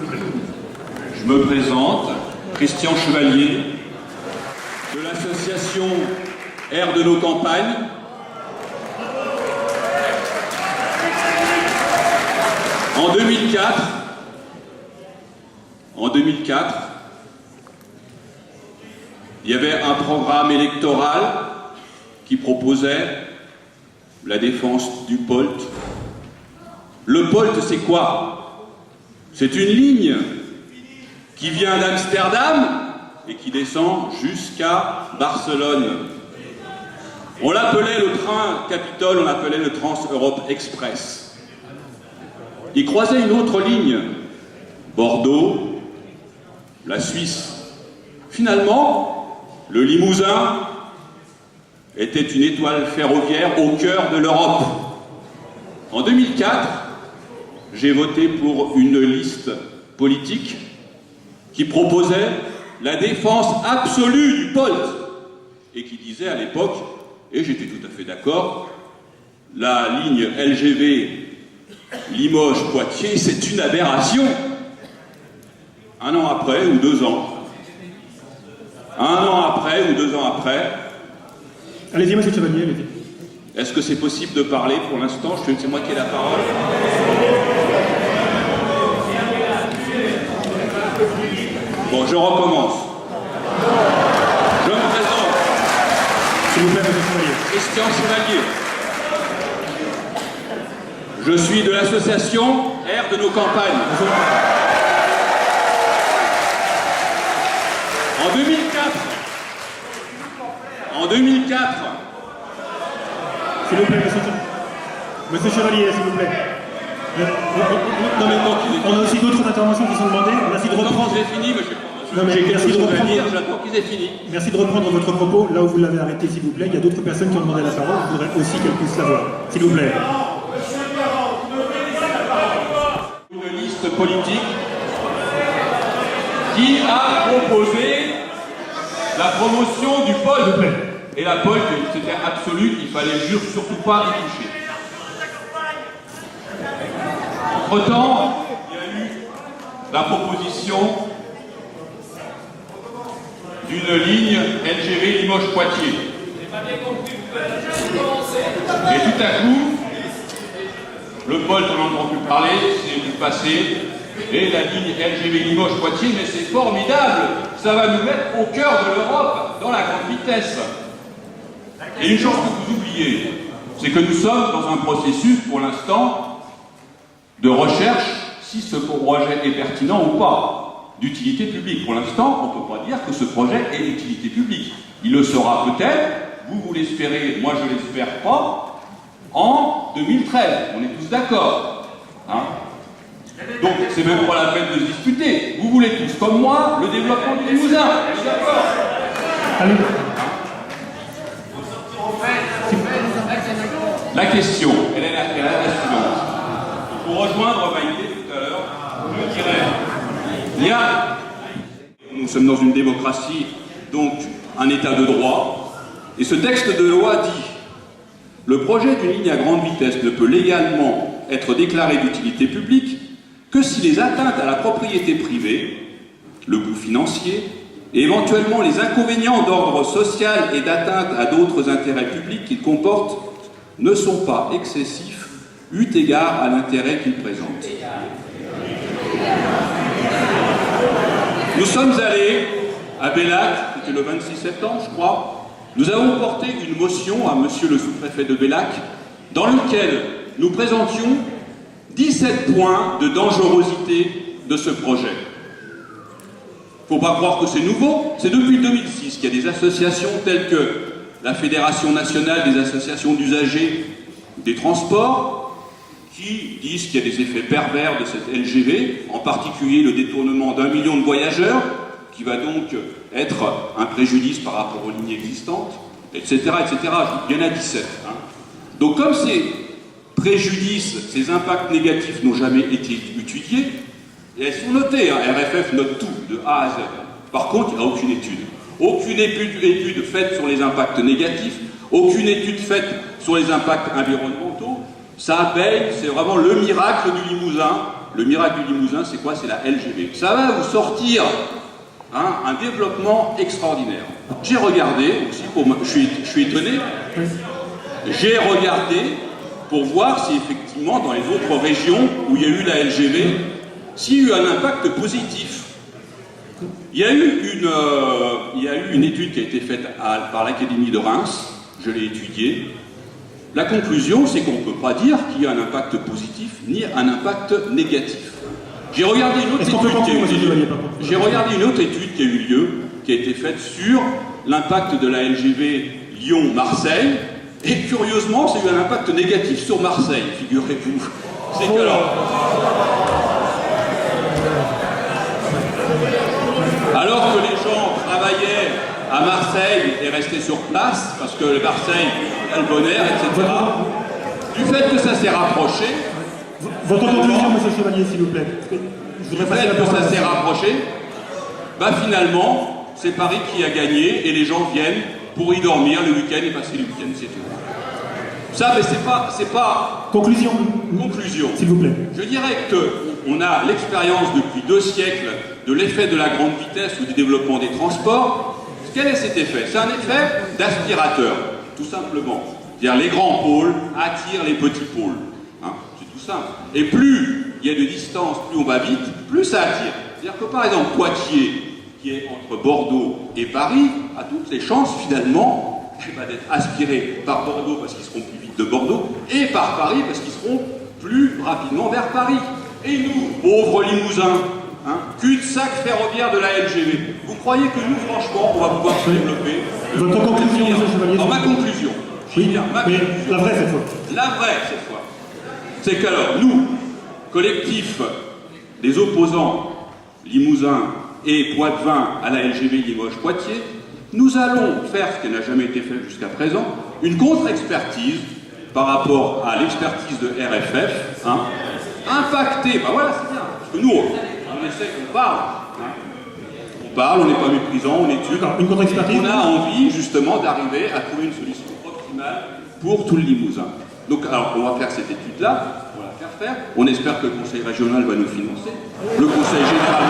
Je me présente, Christian Chevalier, de l'association Air de nos campagnes. En 2004, il y avait un programme électoral qui proposait la défense du POLT. Le POLT, c'est quoi? C'est une ligne qui vient d'Amsterdam et qui descend jusqu'à Barcelone. On l'appelait le train Capitole, on l'appelait le Trans-Europe Express. Il croisait une autre ligne, Bordeaux, la Suisse. Finalement, le Limousin était une étoile ferroviaire au cœur de l'Europe. En 2004, j'ai voté pour une liste politique qui proposait la défense absolue du POLT et qui disait à l'époque, et j'étais tout à fait d'accord, la ligne LGV Limoges-Poitiers, c'est une aberration. Un an après ou 2 ans. Un an après ou 2 ans après. Allez-y, monsieur Chevalier, allez-y. Est-ce que c'est possible de parler pour l'instant? C'est moi qui ai la parole. Bon, je recommence. Je me présente. S'il vous plaît, monsieur Chevalier. Christian Chevalier. Je suis de l'association Air de nos campagnes. En 2004, s'il vous plaît, monsieur Chevalier, s'il vous plaît. Non, mais on a aussi d'autres interventions qui sont demandées. Merci de reprendre. J'ai fini, monsieur. Non, mais merci de reprendre. J'attends qu'ils aient fini. Merci de reprendre votre propos là où vous l'avez arrêté, s'il vous plaît. Il y a d'autres personnes qui ont demandé la parole. Je voudrais aussi qu'elles puissent savoir. S'il vous plaît. Une liste politique qui a proposé la promotion du POLT. Et la POLT, c'était absolu, il fallait surtout pas y toucher. Entre-temps, il y a eu la proposition d'une ligne LGV Limoges-Poitiers. Et tout à coup, le POLT, on n'entend plus parler, c'est du passé, et la ligne LGV Limoges-Poitiers, mais c'est formidable, ça va nous mettre au cœur de l'Europe, dans la grande vitesse. Et une chose que vous oubliez, c'est que nous sommes dans un processus, pour l'instant, de recherche si ce projet est pertinent ou pas, d'utilité publique. Pour l'instant, on ne peut pas dire que ce projet est d'utilité publique. Il le sera peut-être, vous l'espérez, moi je ne l'espère pas, en 2013. On est tous d'accord. Hein? Donc, c'est même pas la peine de se disputer. Vous voulez tous, comme moi, le développement du Limousin. On est d'accord. Allez. La question, elle est la suivante. Pour rejoindre Maïté tout à l'heure, je dirais, nous sommes dans une démocratie, donc un état de droit, et ce texte de loi dit « Le projet d'une ligne à grande vitesse ne peut légalement être déclaré d'utilité publique que si les atteintes à la propriété privée, le coût financier, et éventuellement les inconvénients d'ordre social et d'atteinte à d'autres intérêts publics qu'il comporte ne sont pas excessifs eu égard à l'intérêt qu'il présente. » Nous sommes allés à Bellac, c'était le 26 septembre, je crois. Nous avons porté une motion à monsieur le sous-préfet de Bellac, dans lequel nous présentions 17 points de dangerosité de ce projet. Il ne faut pas croire que c'est nouveau, c'est depuis 2006 qu'il y a des associations telles que la Fédération nationale des associations d'usagers des transports, qui disent qu'il y a des effets pervers de cette LGV, en particulier le détournement d'1 million de voyageurs, qui va donc être un préjudice par rapport aux lignes existantes, etc. etc. Il y en a 17. Hein. Donc comme ces préjudices, ces impacts négatifs n'ont jamais été étudiés, et elles sont notées, hein. RFF note tout, de A à Z. Par contre, il n'y a aucune étude. Aucune étude faite sur les impacts négatifs, aucune étude faite sur les impacts environnementaux. Ça paye, c'est vraiment le miracle du Limousin, le miracle du Limousin, c'est quoi? C'est la LGV. Ça va vous sortir un développement extraordinaire. J'ai regardé aussi, je suis étonné, j'ai regardé pour voir si effectivement dans les autres régions où il y a eu la LGV, s'il y a eu un impact positif. Il y a eu une étude qui a été faite par l'Académie de Reims, je l'ai étudiée. La conclusion, c'est qu'on ne peut pas dire qu'il y a un impact positif ni un impact négatif. J'ai regardé une autre étude qui a eu lieu, qui a été faite sur l'impact de la LGV Lyon-Marseille, et curieusement, ça a eu un impact négatif sur Marseille, figurez-vous. C'est que alors que les gens travaillaient à Marseille et restaient sur place, parce que Marseille, Albonnaire, etc., du fait que ça s'est rapproché, votre conclusion, monsieur Chevalier, s'il vous plaît. Du fait que ça s'est rapproché, bah finalement, c'est Paris qui a gagné et les gens viennent pour y dormir le week-end et passer le week-end, c'est tout. Ça, mais c'est pas... Conclusion. Conclusion. S'il vous plaît. Je dirais qu'on a l'expérience depuis 2 siècles de l'effet de la grande vitesse ou du développement des transports. Quel est cet effet? C'est un effet d'aspirateur, tout simplement. C'est-à-dire les grands pôles attirent les petits pôles. Hein, c'est tout simple. Et plus il y a de distance, plus on va vite, plus ça attire. C'est-à-dire que par exemple, Poitiers, qui est entre Bordeaux et Paris, a toutes les chances finalement d'être aspiré par Bordeaux parce qu'ils seront plus vite de Bordeaux, et par Paris parce qu'ils seront plus rapidement vers Paris. Et nous, pauvres Limousins, cul-de-sac ferroviaire de la LGV, vous croyez que nous, franchement, on va pouvoir se développer? Votre conclusion, monsieur Chevalier? Alors, ma conclusion. Oui, mais la vraie cette fois. La vraie cette fois. C'est qu'alors, nous, collectif des opposants Limousin et Poitevin à la LGV Limoges-Poitiers, nous allons faire ce qui n'a jamais été fait jusqu'à présent, une contre-expertise par rapport à l'expertise de RFF, impactée, ben voilà, c'est bien, parce que nous, on essaie qu'on parle, on parle, on n'est pas méprisant, on étudie, une contre-expertise. on a envie justement d'arriver à trouver une solution optimale pour tout le Limousin. Donc, alors, on va faire cette étude-là, on va la faire, on espère que le Conseil régional va nous financer, le Conseil général,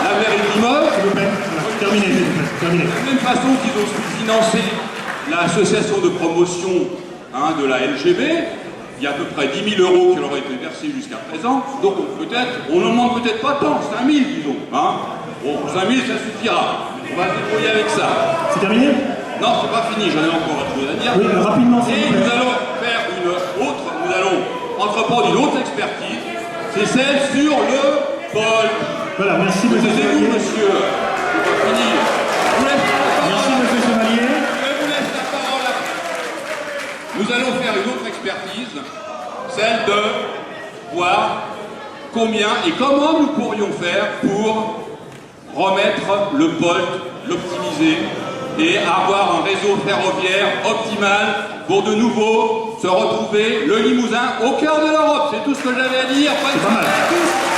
la mairie de Limoges. S'il vous plaît, terminez, s'il vous plaît, terminez. De la même façon qu'ils ont financé l'association de promotion de la LGV, il y a à peu près 10 000 € qui leur ont été versés jusqu'à présent, donc peut-être, on n'en demande peut-être pas tant, 5 000 disons. Bon, 5 000 ça suffira, on va se débrouiller avec ça. C'est terminé? Non, c'est pas fini, j'en ai encore autre chose à dire. Oui, rapidement, s'il et vous plaît. nous allons faire nous allons entreprendre une autre expertise, c'est celle sur le pôle. Voilà, merci monsieur Taisez-vous, Chevalier. monsieur. Je vais finir. Je vous laisse la parole. Merci monsieur Chevalier. Je vous laisse la parole. Nous allons faire une autre expertise, celle de voir combien et comment nous pourrions faire pour remettre le POLT, l'optimiser et avoir un réseau ferroviaire optimal pour de nouveau se retrouver le Limousin au cœur de l'Europe. C'est tout ce que j'avais à dire. Bonne soirée à tous.